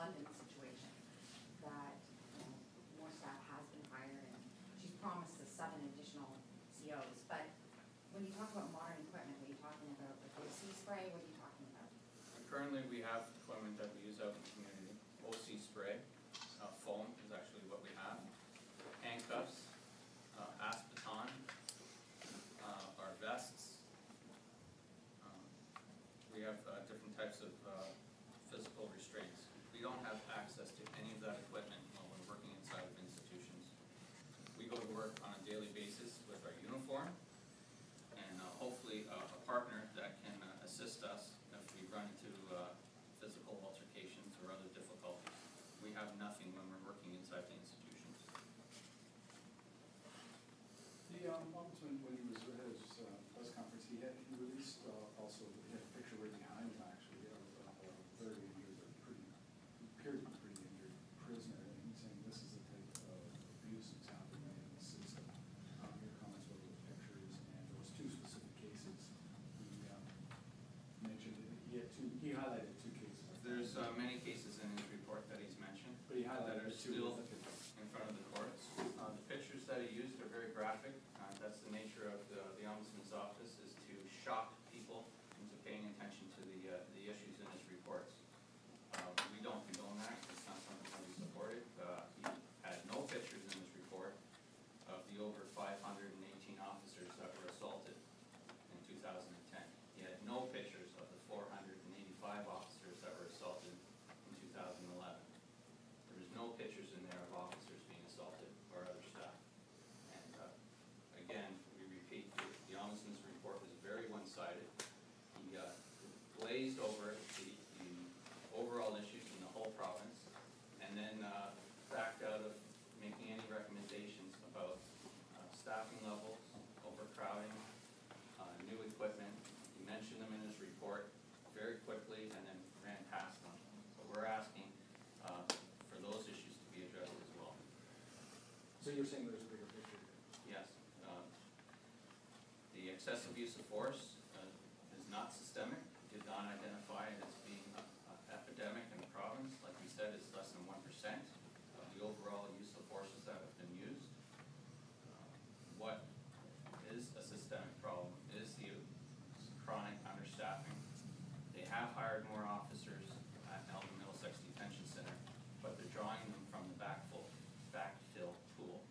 abundant situation that more staff has been hired, and she's promised us 7 additional COs. But when you talk about modern equipment, what are you talking about? Like OC spray? What are you talking about? Currently, we have equipment that we use out in the community. OC spray, foam is actually what we have. Handcuffs, aspeton, our vests. We have different types of physical restraints. We don't have access to any of that equipment when we're working inside of institutions. We go to work on a daily basis with our uniform, and hopefully a partner that can assist us if we run into physical altercations or other difficulties. We have nothing when we're working inside the institutions. The Ombudsman, when he was at his press conference, he released also he had a picture right behind him actually of a very injured, appeared to be pretty injured prisoner, and he's saying this is the type of abuse that's happening in the system. Your comments about those pictures and those 2 specific cases. He mentioned that he highlighted 2 cases. There's many cases in his report that he's mentioned But he that highlighted are 2 still in front of the courts. The pictures that he used are very graphic. That's the nature of the Ombudsman's office, is to shock people into paying attention to the issues in his reports. We don't condone that. It's not something that we supported. He had no pictures in his report of the over 518 officers that were assaulted in 2010. He had no pictures of the 485 officers that were assaulted in 2011. There was no pictures in there of officers being assaulted or other staff. And again, we repeat, the Ombudsman's report is very one-sided. He glazed over the overall issues in the whole province, and then backed out of making any recommendations about staffing levels, overcrowding, new equipment. He mentioned them in his report very quickly and then ran past them. So we're asking for those issues to be addressed as well. So you're saying there's a bigger picture? Yes. The excessive use of force is not systemic. Did not identify it as being an epidemic in the province. Like we said, it's less than 1% of the overall use of forces that have been used. What is a systemic problem is the chronic understaffing. They have hired more officers at Elgin Middlesex Detention Center, but they're drawing them from the backfill pool.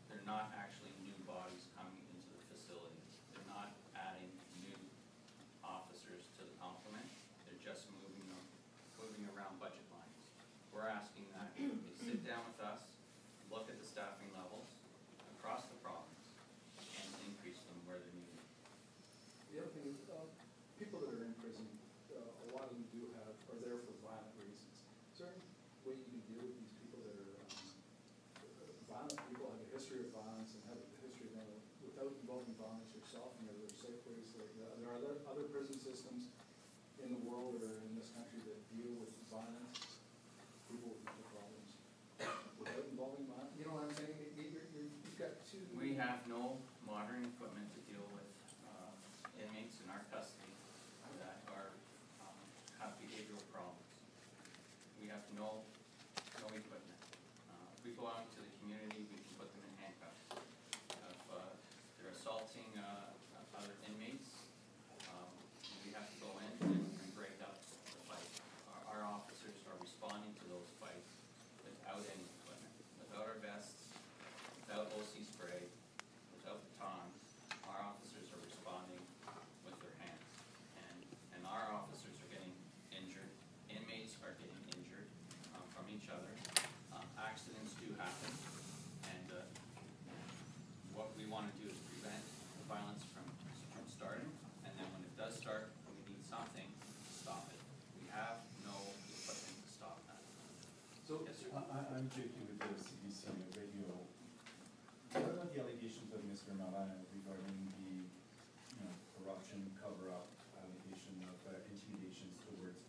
They're not actually new bodies coming into the facility. They're not adding new officers to the complement. They're just moving around budget lines. We're asking that they sit down with us, look at the staffing levels across the province, and increase them where they're needed. The other thing is, people that are in prison, a lot of them are there for violent reasons. Is there any way you can deal with these people that are violent people, have a history of violence, and have a history of without involving violence yourself? And are there safe ways there are other prison systems in the world or in this country that deal with violence, people with mental problems, without involving violence? You know what I'm saying? You've got 2. We have no modern equipment to deal with inmates in our custody that have behavioral problems. We have no equipment. If we go out into the community, we can put them in handcuffs. If they're assaulting other inmates, we have to go in and break up the fight. Our officers are responding to those fights without any equipment, without our vests, without OC spray, without batons. Our officers are responding with their hands. And our officers are getting injured. Inmates are getting injured from each other. Accidents do happen. And what we want to do is prevent the violence from starting. And then when it does start, we need something to stop it. We have no equipment to stop that. So yes, sir. I'm J.P. with the CBC radio. What about the allegations of Mr. Malana regarding the corruption cover-up allegation of intimidations towards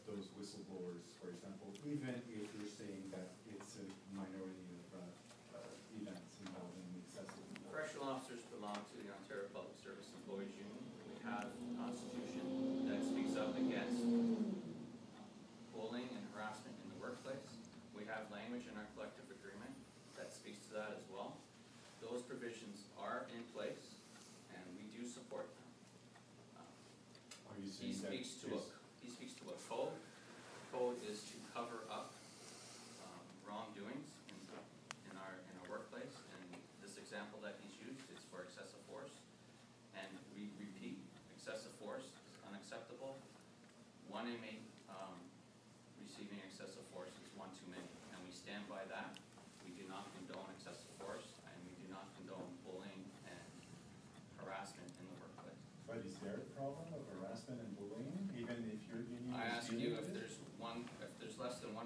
those whistleblowers, for example, even if you're saying that it's a minority of events involving excessive force? Correctional officers belong to the Ontario Public Service Employees Union. We have a constitution that speaks up against inmate, receiving excessive force is one too many, and we stand by that. We do not condone excessive force, and we do not condone bullying and harassment in the workplace. But is there a problem of harassment and bullying, even if your union I is ask dealing you with if it? there's less than 1%,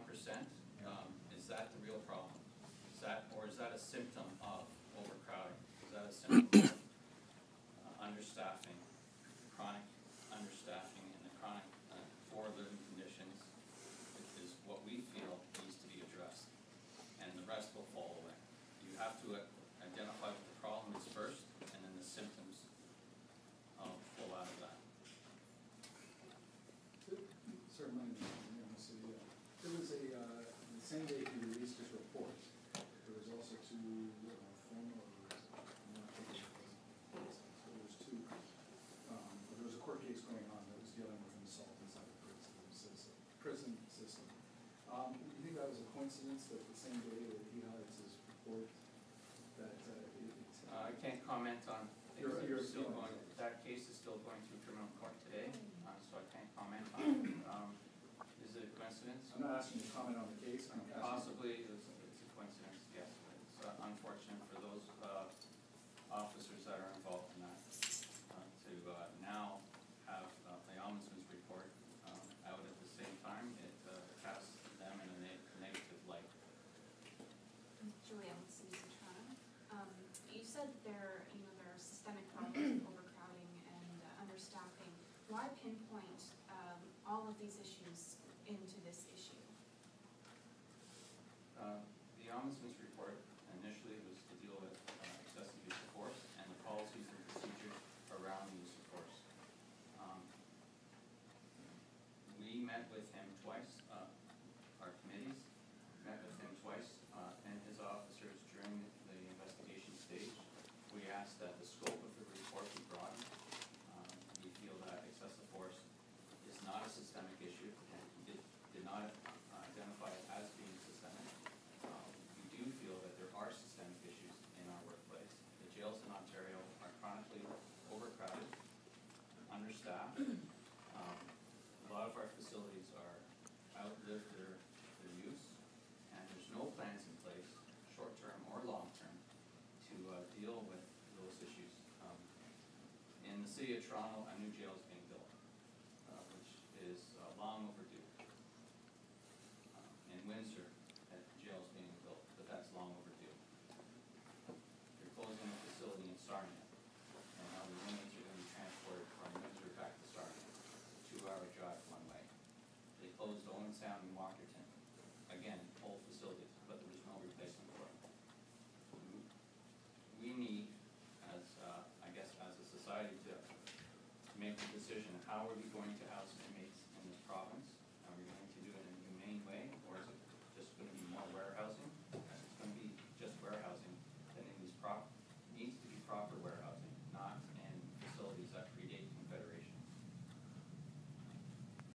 is that the real problem? Or is that a symptom of overcrowding? Is that a symptom of understaffing, chronic understaffing, and the chronic poor living conditions, which is what we feel needs to be addressed, and the rest will fall away. You have to identify what the problem is first, and then the symptoms flow out of that. Sir, my name is City. There was the same day he released his report, there was also two former, I'm not thinking it was, so there was two, there was a court case going on that was dealing with an assault inside the prison system. You think that was a coincidence that the same day that he highlights his report, that I can't comment on things You're- that are you're still feeling going, it. that case is still going through criminal court today, so I can't comment on it. Is it a coincidence? I'm not asking you to comment on the case, I'm asking. Possibly, it's a coincidence, yes. It's unfortunate for those officers that are involved in that, to now have the ombudsman's report out at the same time. It casts them in a negative light. Julia with Cities of Toronto. You said there are systemic problems with overcrowding and understaffing. Why pinpoint all of these issues into this issue? The ombudsman's report initially was to deal with excessive use of force and the policies and procedures around the use of force. We met with him twice, our committees met with him twice, and his officers during the investigation stage. We asked that the scope of the report be broadened. We feel that excessive force is not a systemic issue, and he did not identify it as being systemic. We do feel that there are systemic issues in our workplace. The jails in Ontario are chronically overcrowded, understaffed. A lot of our facilities are outlived their use, and there's no plans in place, short-term or long-term, to deal with those issues. In the city of Toronto, a new jail is being built, which is long overdue. In Windsor, a jail is being built, but that's long overdue. They're closing a facility in Sarnia, and now the inmates are going to be transported from Windsor back to Sarnia, 2-hour drive one way. They closed Owen Sound in Walkerton, again, old facilities, but there was no replacement for it. We need, as a society, to make the decision, how are we going to house